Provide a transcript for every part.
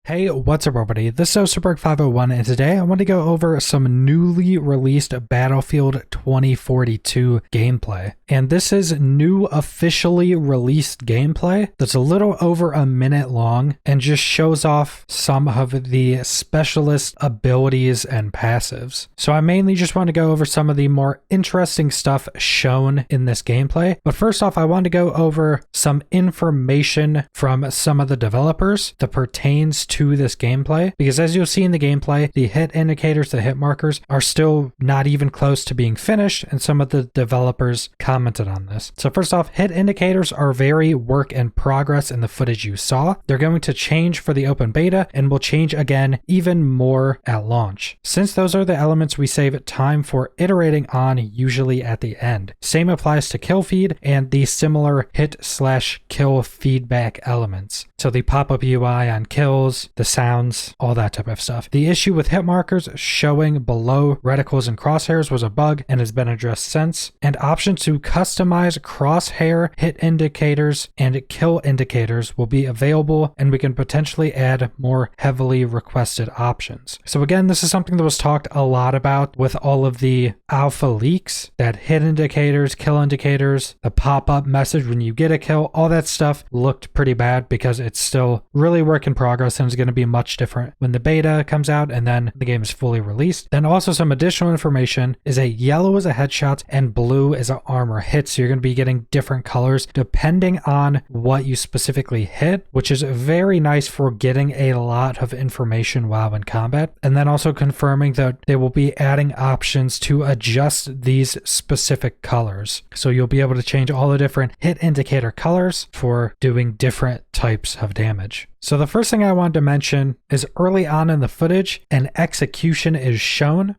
Hey, what's up everybody? This is Superberg501 and today I want to go over some newly released Battlefield 2042 gameplay. And this is new officially released gameplay that's a little over a minute long and just shows off some of the specialist abilities and passives. So I mainly just want to go over some of the more interesting stuff shown in this gameplay. But first off, I want to go over some information from some of the developers that pertains to this gameplay, because as you'll see in the gameplay, the hit indicators, the hit markers are still not even close to being finished, and some of the developers commented on this. So first off, hit indicators are very work in progress in the footage you saw. They're going to change for the open beta and will change again even more at launch. Since those are the elements we save time for iterating on, usually at the end. Same applies to kill feed and the similar hit/kill feedback elements. So the pop-up UI on kills, the sounds, all that type of stuff. The issue with hit markers showing below reticles and crosshairs was a bug and has been addressed since. And options to customize crosshair hit indicators and kill indicators will be available, and we can potentially add more heavily requested options. So again, this is something that was talked a lot about with all of the alpha leaks, that hit indicators, kill indicators, the pop-up message when you get a kill, all that stuff looked pretty bad because it's still really work in progress and is going to be much different when the beta comes out and then the game is fully released. Then also some additional information is a yellow is a headshot and blue is an armor hit. So you're going to be getting different colors depending on what you specifically hit, which is very nice for getting a lot of information while in combat. And then also confirming that they will be adding options to adjust these specific colors. So you'll be able to change all the different hit indicator colors for doing different types of damage. So the first thing I wanted to mention is early on in the footage, an execution is shown.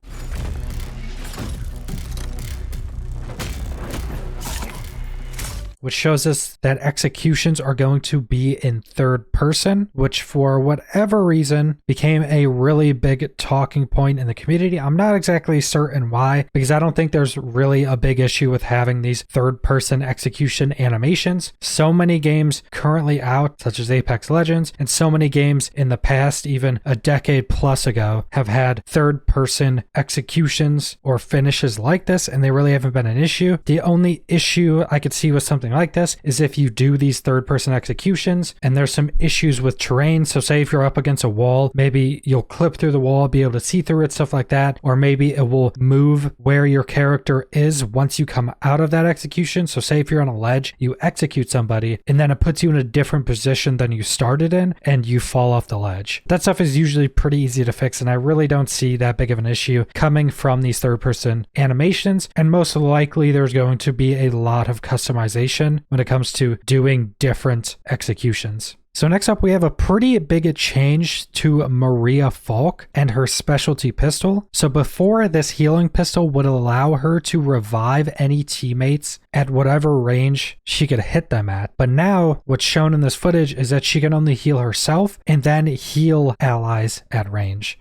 Which shows us that executions are going to be in third person, which for whatever reason became a really big talking point in the community. I'm not exactly certain why, because I don't think there's really a big issue with having these third person execution animations. So many games currently out, such as Apex Legends, and so many games in the past, even a decade plus ago, have had third person executions or finishes like this, and they really haven't been an issue. The only issue I could see with something like this is if you do these third-person executions and there's some issues with terrain. So say if you're up against a wall, maybe you'll clip through the wall, be able to see through it, stuff like that, or maybe it will move where your character is once you come out of that execution. So say if you're on a ledge, you execute somebody and then it puts you in a different position than you started in and you fall off the ledge. That stuff is usually pretty easy to fix, and I really don't see that big of an issue coming from these third-person animations, and most likely there's going to be a lot of customization when it comes to doing different executions. So next up, we have a pretty big change to Maria Falk and her specialty pistol. So before, this healing pistol would allow her to revive any teammates at whatever range she could hit them at. But now what's shown in this footage is that she can only heal herself and then heal allies at range.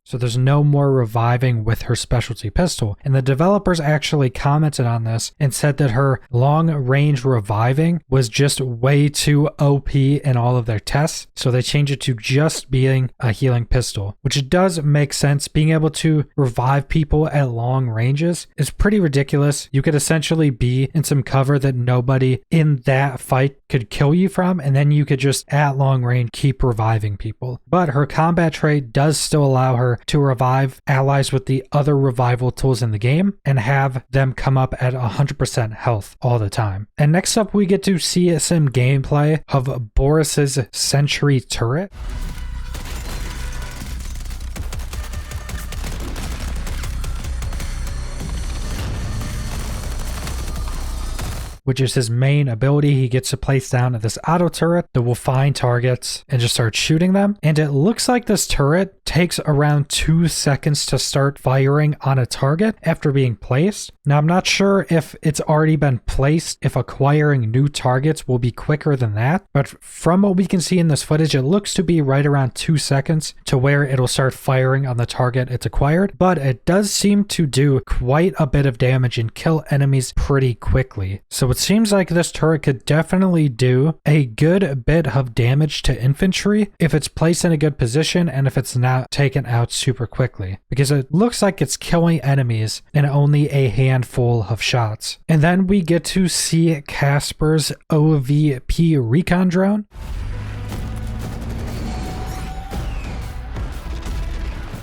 So there's no more reviving with her specialty pistol. And the developers actually commented on this and said that her long range reviving was just way too OP in all of their tests. So they changed it to just being a healing pistol, which does make sense. Being able to revive people at long ranges is pretty ridiculous. You could essentially be in some cover that nobody in that fight could kill you from, and then you could just at long range keep reviving people. But her combat trait does still allow her to revive allies with the other revival tools in the game and have them come up at 100% health all the time. And next up, we get to see some gameplay of Boris's SENTRY turret. Which is his main ability. He gets to place down this auto turret that will find targets and just start shooting them. And it looks like this turret takes around 2 seconds to start firing on a target after being placed. Now, I'm not sure if it's already been placed, if acquiring new targets will be quicker than that, but from what we can see in this footage, it looks to be right around 2 seconds to where it'll start firing on the target it's acquired, but it does seem to do quite a bit of damage and kill enemies pretty quickly. So it's seems like this turret could definitely do a good bit of damage to infantry if it's placed in a good position and if it's not taken out super quickly, because it looks like it's killing enemies in only a handful of shots. And then we get to see Casper's OVP recon drone.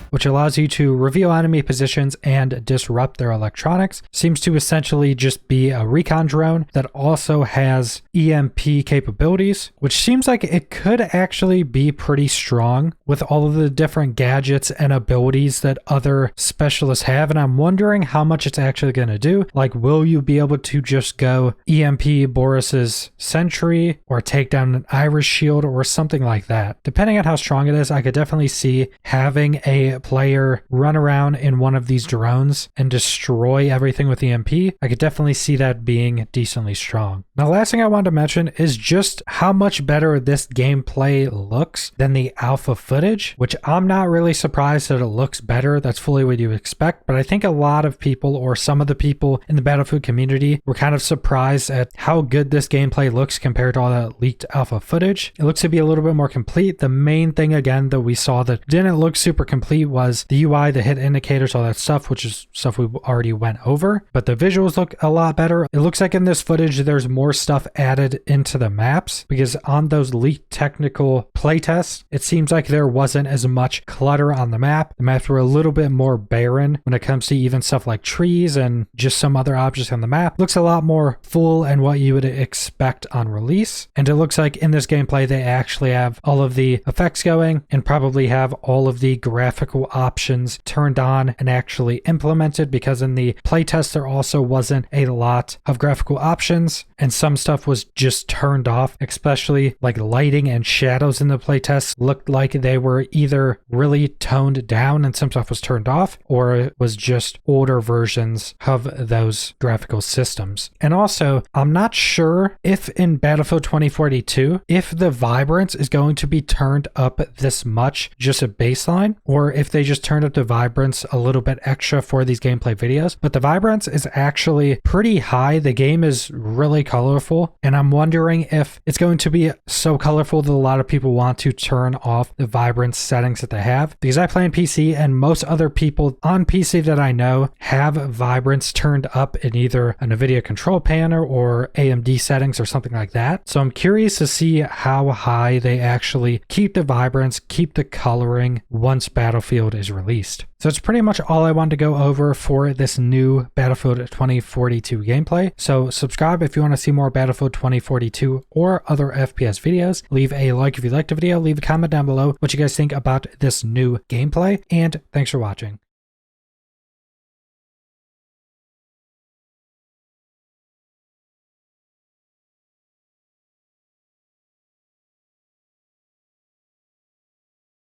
Which allows you to reveal enemy positions and disrupt their electronics. Seems to essentially just be a recon drone that also has EMP capabilities, which seems like it could actually be pretty strong with all of the different gadgets and abilities that other specialists have. And I'm wondering how much it's actually going to do. Like, will you be able to just go EMP Boris's SENTRY or take down an Iris shield or something like that? Depending on how strong it is, I could definitely see having a player run around in one of these drones and destroy everything with EMP. I could definitely see that being decently strong. Now, last thing I wanted to mention is just how much better this gameplay looks than the alpha footage, which I'm not really surprised that it looks better. That's fully what you expect, but I think a lot of people, or some of the people in the Battlefield community, were kind of surprised at how good this gameplay looks compared to all that leaked alpha footage. It looks to be a little bit more complete. The main thing, again, that we saw that didn't look super complete was the UI, the hit indicators, all that stuff, which is stuff we already went over, but the visuals look a lot better. It looks like in this footage there's more stuff added into the maps, because on those leaked technical playtests, it seems like there wasn't as much clutter on the map. The maps were a little bit more barren when it comes to even stuff like trees and just some other objects on the map. Looks a lot more full and what you would expect on release. And it looks like in this gameplay they actually have all of the effects going and probably have all of the graphical options turned on and actually implemented, because in the playtest there also wasn't a lot of graphical options and some stuff was just turned off, especially like lighting and shadows in the playtest looked like they were either really toned down and some stuff was turned off, or it was just older versions of those graphical systems. And also, I'm not sure if in Battlefield 2042 if the vibrance is going to be turned up this much, just a baseline, or if they just turned up the vibrance a little bit extra for these gameplay videos. But the vibrance is actually pretty high. The game is really colorful, and I'm wondering if it's going to be so colorful that a lot of people want to turn off the vibrance settings that they have, because I play on PC and most other people on PC that I know have vibrance turned up in either a NVIDIA control panel or AMD settings or something like that. So I'm curious to see how high they actually keep the vibrance, keep the coloring once Battlefield is released. So it's pretty much all I wanted to go over for this new Battlefield 2042 gameplay. So subscribe if you want to see more Battlefield 2042 or other FPS videos. Leave a like if you liked the video. Leave a comment down below what you guys think about this new gameplay. And thanks for watching.